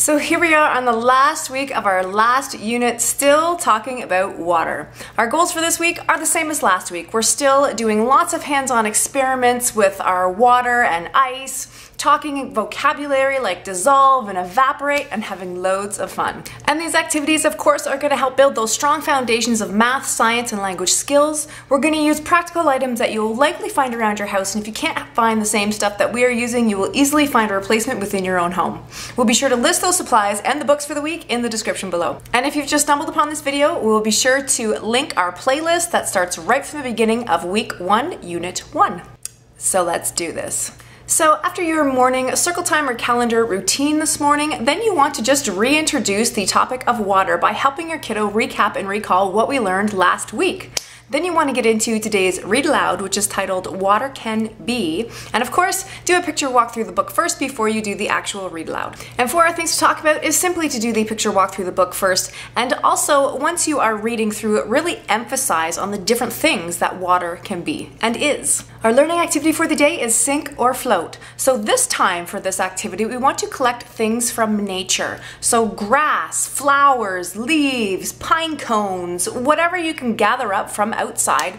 So here we are on the last week of our last unit, still talking about water. Our goals for this week are the same as last week. We're still doing lots of hands-on experiments with our water and ice, talking vocabulary like dissolve and evaporate, and having loads of fun. And these activities, of course, are going to help build those strong foundations of math, science, and language skills. We're going to use practical items that you'll likely find around your house, and if you can't find the same stuff that we are using, you will easily find a replacement within your own home. We'll be sure to list those supplies and the books for the week in the description below. And if you've just stumbled upon this video, we'll be sure to link our playlist that starts right from the beginning of week 1, unit 1. So let's do this. So after your morning circle time or calendar routine this morning, then you want to just reintroduce the topic of water by helping your kiddo recap and recall what we learned last week. Then you want to get into today's read aloud, which is titled Water Can Be. And of course, do a picture walk through the book first before you do the actual read aloud. And for our things to talk about is simply to do the picture walk through the book first. And also, once you are reading through it, really emphasize on the different things that water can be and is. Our learning activity for the day is sink or float. So this time for this activity, we want to collect things from nature. So grass, flowers, leaves, pine cones, whatever you can gather up from outside.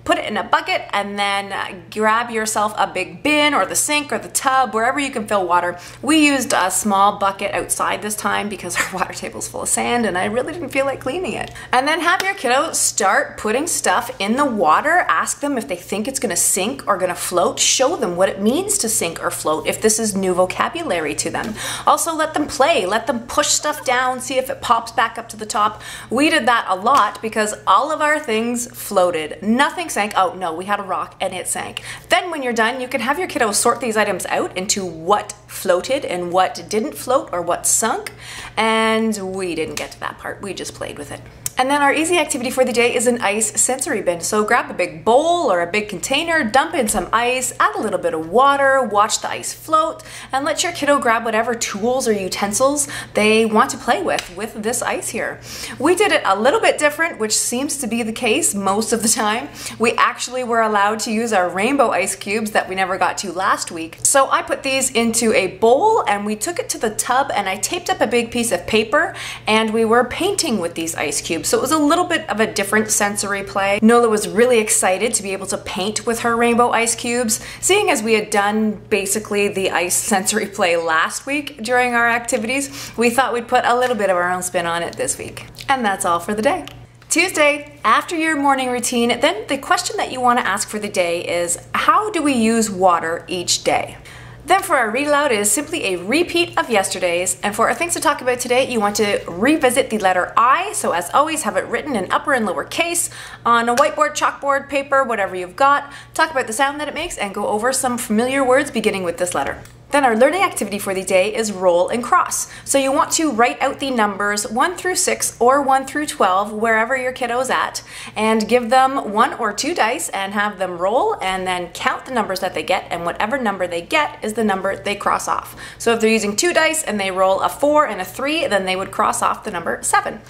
Put it in a bucket and then grab yourself a big bin or the sink or the tub, wherever you can fill water. We used a small bucket outside this time because our water table's full of sand and I really didn't feel like cleaning it. And then have your kiddo start putting stuff in the water. Ask them if they think it's gonna sink or gonna float. Show them what it means to sink or float if this is new vocabulary to them. Also let them play, let them push stuff down, see if it pops back up to the top. We did that a lot because all of our things floated. Nothing sank. Oh no, we had a rock and it sank. Then when you're done, you can have your kiddo sort these items out into what floated and what didn't float or what sunk. And we didn't get to that part. We just played with it. And then our easy activity for the day is an ice sensory bin. So grab a big bowl or a big container, dump in some ice, add a little bit of water, watch the ice float, and let your kiddo grab whatever tools or utensils they want to play with this ice here. We did it a little bit different, which seems to be the case most of the time. We actually were allowed to use our rainbow ice cubes that we never got to last week. So I put these into a bowl and we took it to the tub and I taped up a big piece of paper and we were painting with these ice cubes. So it was a little bit of a different sensory play. Nola was really excited to be able to paint with her rainbow ice cubes. Seeing as we had done basically the ice sensory play last week during our activities, we thought we'd put a little bit of our own spin on it this week. And that's all for the day. Tuesday, after your morning routine, then the question that you want to ask for the day is, how do we use water each day? Then for our read aloud, it is simply a repeat of yesterday's. And for our things to talk about today, you want to revisit the letter I. So as always, have it written in upper and lower case on a whiteboard, chalkboard, paper, whatever you've got. Talk about the sound that it makes and go over some familiar words beginning with this letter. Then our learning activity for the day is roll and cross. So you want to write out the numbers 1 through 6 or 1 through 12, wherever your kiddo's at, and give them 1 or 2 dice and have them roll and then count the numbers that they get, and whatever number they get is the number they cross off. So if they're using 2 dice and they roll a 4 and a 3, then they would cross off the number 7.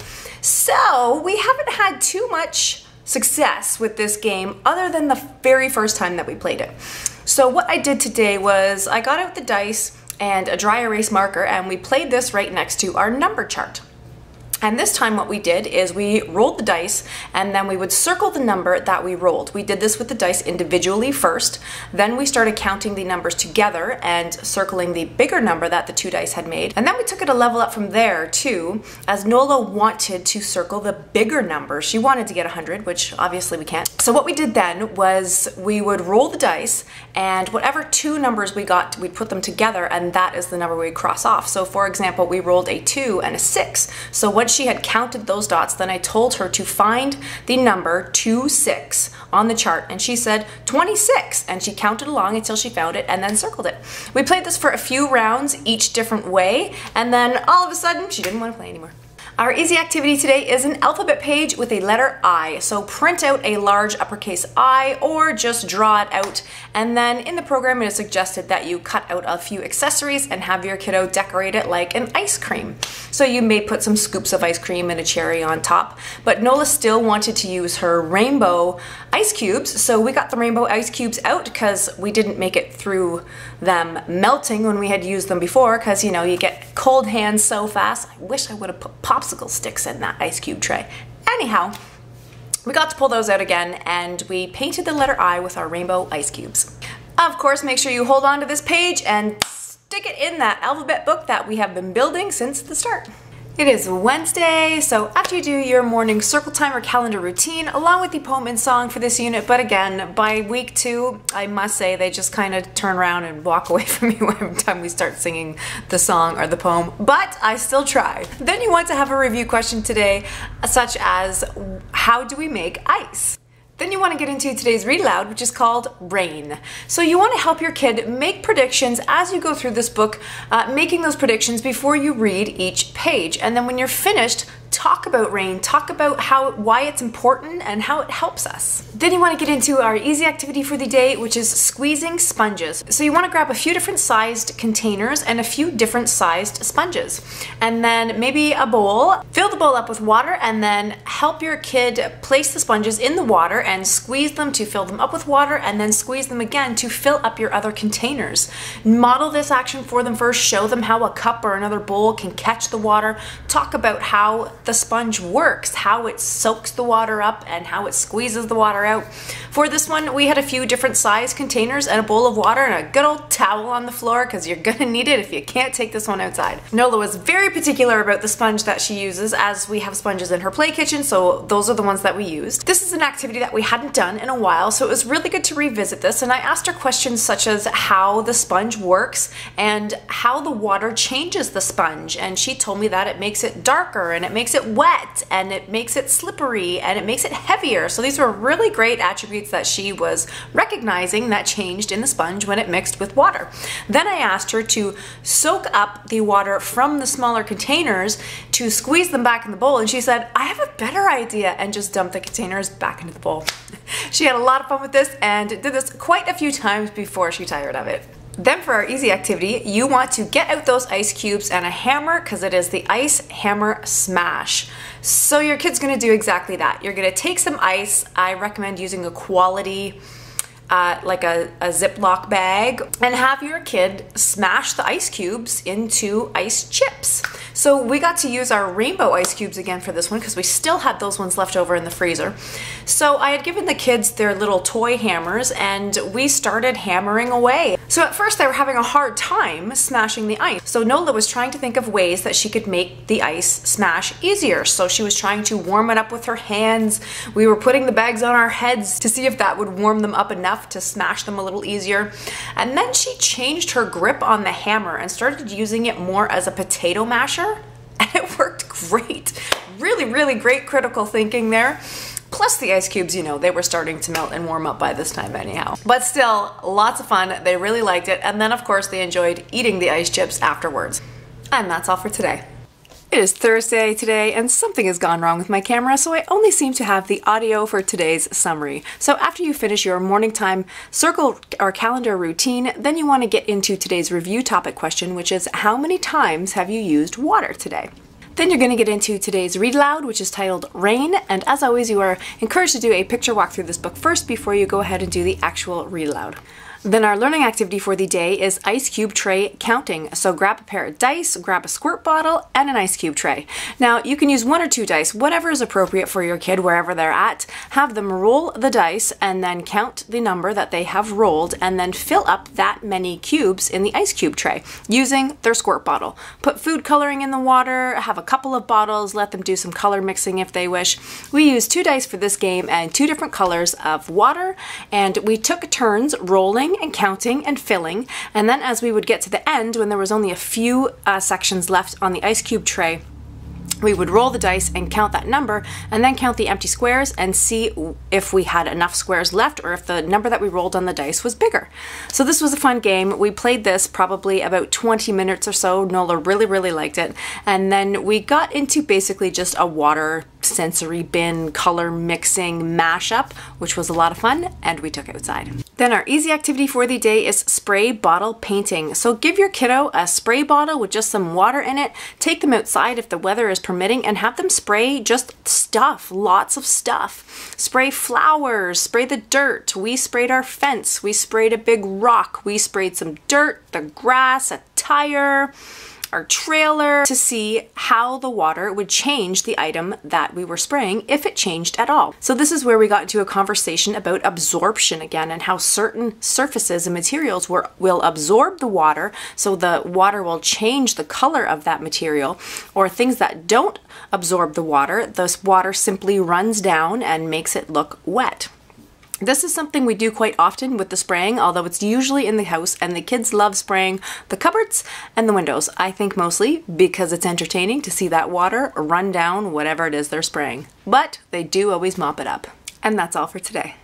So we haven't had too much success with this game other than the very first time that we played it. So what I did today was I got out the dice and a dry erase marker and we played this right next to our number chart. And this time what we did is we rolled the dice and then we would circle the number that we rolled. We did this with the dice individually first, then we started counting the numbers together and circling the bigger number that the 2 dice had made. And then we took it a level up from there too, as Nola wanted to circle the bigger number. She wanted to get 100, which obviously we can't. So what we did then was we would roll the dice and whatever 2 numbers we got, we'd put them together and that is the number we'd cross off. So for example, we rolled a 2 and a 6. So once she had counted those dots, then I told her to find the number 26 on the chart and she said 26 and she counted along until she found it and then circled it. We played this for a few rounds each different way and then all of a sudden she didn't want to play anymore. Our easy activity today is an alphabet page with a letter I. So print out a large uppercase I or just draw it out. And then in the program it is suggested that you cut out a few accessories and have your kiddo decorate it like an ice cream. So you may put some scoops of ice cream and a cherry on top. But Nola still wanted to use her rainbow ice cubes. So we got the rainbow ice cubes out because we didn't make it through them melting when we had used them before, because you know, you get cold hands so fast. I wish I would have put popsicle sticks in that ice cube tray. Anyhow, we got to pull those out again and we painted the letter I with our rainbow ice cubes. Of course, make sure you hold on to this page and stick it in that alphabet book that we have been building since the start. It is Wednesday, so after you do your morning circle time or calendar routine, along with the poem and song for this unit, but again, by week 2, I must say they just kind of turn around and walk away from you every time we start singing the song or the poem, but I still try. Then you want to have a review question today, such as, how do we make ice? Then you want to get into today's read aloud, which is called Rain. So you want to help your kid make predictions as you go through this book, making those predictions before you read each page. And then when you're finished, talk about rain, talk about why it's important and how it helps us. Then you want to get into our easy activity for the day, which is squeezing sponges. So you want to grab a few different sized containers and a few different sized sponges. And then maybe a bowl, fill the bowl up with water, and then help your kid place the sponges in the water and squeeze them to fill them up with water, and then squeeze them again to fill up your other containers. Model this action for them first, show them how a cup or another bowl can catch the water, talk about how the sponge works, how it soaks the water up and how it squeezes the water out. For this one, we had a few different size containers and a bowl of water and a good old towel on the floor because you're gonna need it if you can't take this one outside. Nola was very particular about the sponge that she uses, as we have sponges in her play kitchen, so those are the ones that we used. This is an activity that we hadn't done in a while, so it was really good to revisit this, and I asked her questions such as how the sponge works and how the water changes the sponge, and she told me that it makes it darker and it makes it wet and it makes it slippery and it makes it heavier. So these were really great attributes that she was recognizing that changed in the sponge when it mixed with water. Then I asked her to soak up the water from the smaller containers to squeeze them back in the bowl, and she said, I have a better idea, and just dumped the containers back into the bowl. She had a lot of fun with this and did this quite a few times before she tired of it. Then for our easy activity, you want to get out those ice cubes and a hammer, because it is the ice hammer smash. So your kid's gonna do exactly that. You're gonna take some ice. I recommend using a quality like a Ziploc bag, and have your kid smash the ice cubes into ice chips. So we got to use our rainbow ice cubes again for this one because we still had those ones left over in the freezer. So I had given the kids their little toy hammers and we started hammering away. So at first they were having a hard time smashing the ice. So Nola was trying to think of ways that she could make the ice smash easier. So she was trying to warm it up with her hands. We were putting the bags on our heads to see if that would warm them up enough to smash them a little easier. And then she changed her grip on the hammer and started using it more as a potato masher, and it worked great. Really, really great critical thinking there. Plus the ice cubes, you know, they were starting to melt and warm up by this time anyhow. But still, lots of fun. They really liked it. And then of course they enjoyed eating the ice chips afterwards. And that's all for today. It is Thursday today and something has gone wrong with my camera, so I only seem to have the audio for today's summary. So after you finish your morning time circle or calendar routine, then you want to get into today's review topic question, which is how many times have you used water today? Then you're going to get into today's read aloud, which is titled Rain, and as always you are encouraged to do a picture walk through this book first before you go ahead and do the actual read aloud. Then our learning activity for the day is ice cube tray counting. So grab a pair of dice, grab a squirt bottle, and an ice cube tray. Now you can use 1 or 2 dice, whatever is appropriate for your kid wherever they're at. Have them roll the dice and then count the number that they have rolled and then fill up that many cubes in the ice cube tray using their squirt bottle. Put food coloring in the water, have a couple of bottles, let them do some color mixing if they wish. We used 2 dice for this game and 2 different colors of water, and we took turns rolling and counting and filling, and then as we would get to the end when there was only a few sections left on the ice cube tray, we would roll the dice and count that number, and then count the empty squares and see if we had enough squares left or if the number that we rolled on the dice was bigger. So this was a fun game. We played this probably about 20 minutes or so. Nola really liked it. And then we got into basically just a water sensory bin color mixing mashup, which was a lot of fun, and we took outside. Then our easy activity for the day is spray bottle painting. So give your kiddo a spray bottle with just some water in it, take them outside if the weather is permitting, and have them spray just stuff, lots of stuff. Spray flowers, spray the dirt. We sprayed our fence, we sprayed a big rock, we sprayed some dirt, the grass, a tire, our trailer, to see how the water would change the item that we were spraying, if it changed at all. So this is where we got into a conversation about absorption again, and how certain surfaces and materials will absorb the water, so the water will change the color of that material, or things that don't absorb the water simply runs down and makes it look wet. This is something we do quite often with the spraying, although it's usually in the house, and the kids love spraying the cupboards and the windows. I think mostly because it's entertaining to see that water run down whatever it is they're spraying. But they do always mop it up. And that's all for today.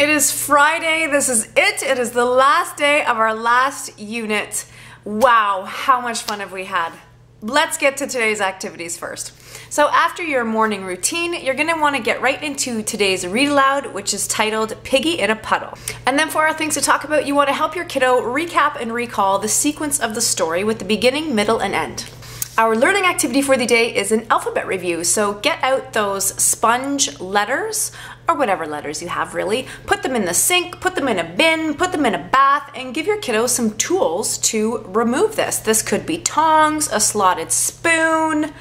It is Friday. This is it. It is the last day of our last unit. Wow, how much fun have we had? Let's get to today's activities first. So after your morning routine, you're going to want to get right into today's read aloud, which is titled Piggy in a Puddle. And then for our things to talk about, you want to help your kiddo recap and recall the sequence of the story with the beginning, middle, and end. Our learning activity for the day is an alphabet review, so get out those sponge letters, or whatever letters you have really, put them in the sink, put them in a bin, put them in a bath, and give your kiddo some tools to remove this. This could be tongs, a slotted spoon.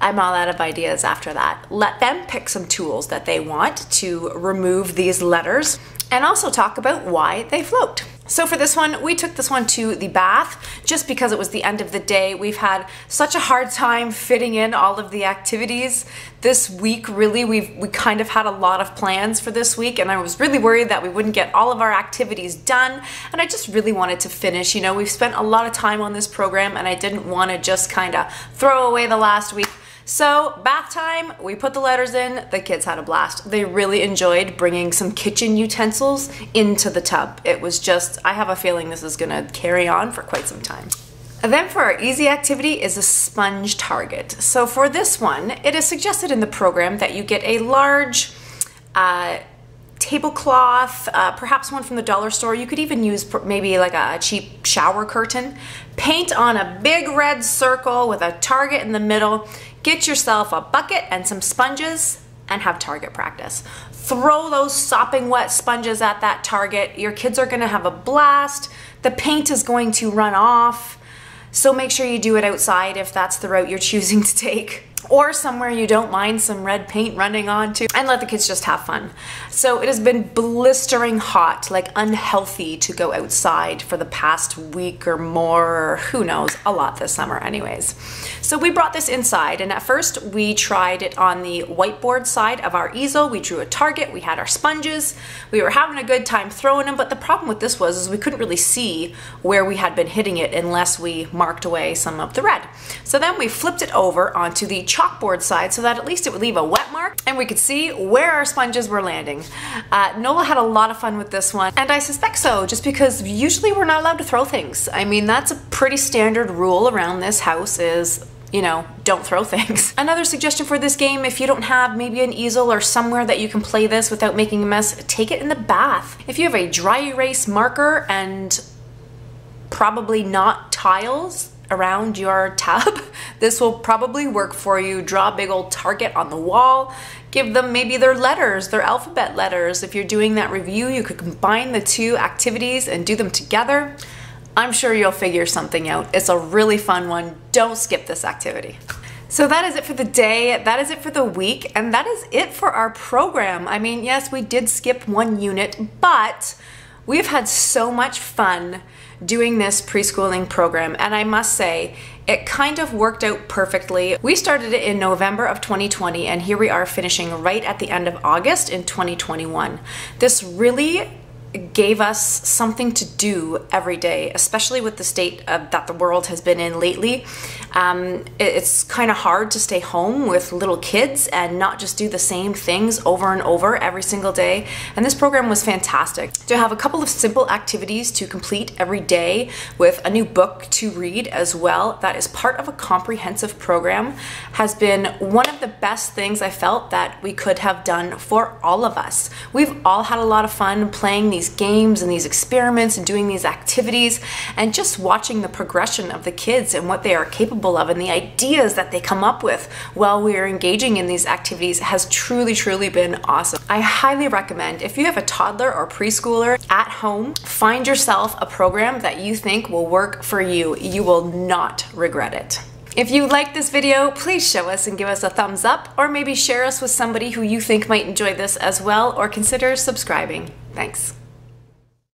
I'm all out of ideas after that. Let them pick some tools that they want to remove these letters, and also talk about why they float. So for this one, we took this one to the bath just because it was the end of the day. We've had such a hard time fitting in all of the activities this week. Really, we kind of had a lot of plans for this week, and I was really worried that we wouldn't get all of our activities done, and I just really wanted to finish. You know, we've spent a lot of time on this program, and I didn't want to just kind of throw away the last week. So bath time, we put the letters in, the kids had a blast. They really enjoyed bringing some kitchen utensils into the tub. It was just, I have a feeling this is gonna carry on for quite some time. And then for our easy activity is a sponge target. So for this one, it is suggested in the program that you get a large tablecloth, perhaps one from the dollar store. You could even use maybe like a cheap shower curtain. Paint on a big red circle with a target in the middle. Get yourself a bucket and some sponges and have target practice. Throw those sopping wet sponges at that target. Your kids are gonna have a blast. The paint is going to run off. So make sure you do it outside if that's the route you're choosing to take, or somewhere you don't mind some red paint running onto, and let the kids just have fun. So it has been blistering hot, like unhealthy to go outside for the past week or more, or who knows, a lot this summer anyways. So we brought this inside, and at first we tried it on the whiteboard side of our easel. We drew a target, we had our sponges, we were having a good time throwing them, but the problem with this was we couldn't really see where we had been hitting it unless we marked away some of the red. So then we flipped it over onto the chalkboard side so that at least it would leave a wet mark and we could see where our sponges were landing. Nola had a lot of fun with this one, and I suspect so just because usually we're not allowed to throw things. I mean, that's a pretty standard rule around this house is, you know, don't throw things. Another suggestion for this game, if you don't have maybe an easel or somewhere that you can play this without making a mess, take it in the bath. If you have a dry erase marker and probably not tiles around your tub, this will probably work for you. Draw a big old target on the wall. Give them maybe their letters, their alphabet letters. If you're doing that review, you could combine the two activities and do them together. I'm sure you'll figure something out. It's a really fun one. Don't skip this activity. So that is it for the day, that is it for the week, and that is it for our program. I mean, yes, we did skip one unit, but we've had so much fun doing this preschooling program, and I must say, it kind of worked out perfectly. We started it in November of 2020, and here we are finishing right at the end of August in 2021. This really gave us something to do every day, especially with the state that the world has been in lately. It's kind of hard to stay home with little kids and not just do the same things over and over every single day. And this program was fantastic. To have a couple of simple activities to complete every day with a new book to read as well, that is part of a comprehensive program, has been one of the best things I felt that we could have done for all of us. We've all had a lot of fun playing these games and these experiments and doing these activities, and just watching the progression of the kids and what they are capable of and the ideas that they come up with while we are engaging in these activities has truly been awesome. I highly recommend, if you have a toddler or preschooler at home, find yourself a program that you think will work for you. You will not regret it. If you liked this video, please show us and give us a thumbs up, or maybe share us with somebody who you think might enjoy this as well, or consider subscribing. Thanks.